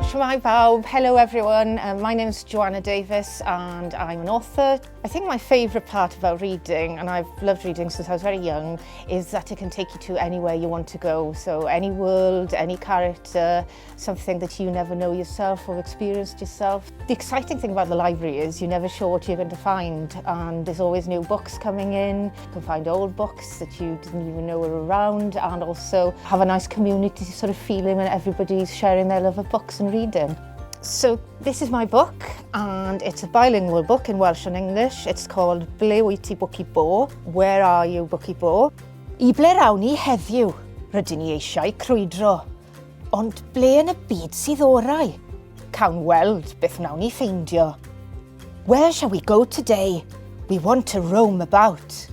Shwmae bawb, hello everyone, my name's Joanna Davies and I'm an author. I think my favourite part about reading, and I've loved reading since I was very young, is that it can take you to anywhere you want to go. So any world, any character, something that you never know yourself or experienced yourself. The exciting thing about the library is you're never sure what you're going to find, and there's always new books coming in. You can find old books that you didn't even know were around, and also have a nice community sort of feeling when everybody's sharing their love of books and reading. So this is my book, and it's a bilingual book in Welsh and English. It's called Ble wyt ti Bwci Bo? Where are you, Bwci Bo? I ble rawn ni heddiw? Rydyn ni eisiau crwydro. Ond ble yn y byd sydd orau? Cawn weld beth wnawn ni ffeindio. Where shall we go today? We want to roam about.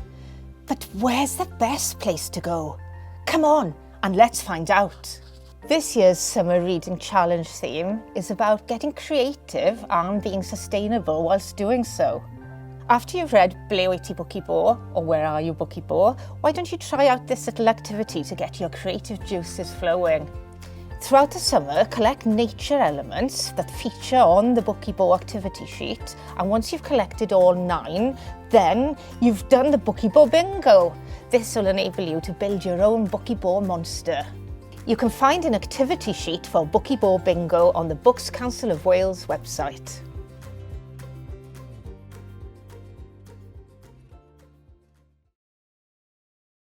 But where's the best place to go? Come on, and let's find out. This year's Summer Reading Challenge theme is about getting creative and being sustainable whilst doing so. After you've read Ble wyt ti Bwci Bo? Or Where are you, Bwci Bo? Why don't you try out this little activity to get your creative juices flowing? Throughout the summer, collect nature elements that feature on the Bwci Bo activity sheet, and once you've collected all 9, then you've done the Bwci Bo bingo. This will enable you to build your own Bwci Bo monster. You can find an activity sheet for Bwci Bo bingo on the Books Council of Wales website.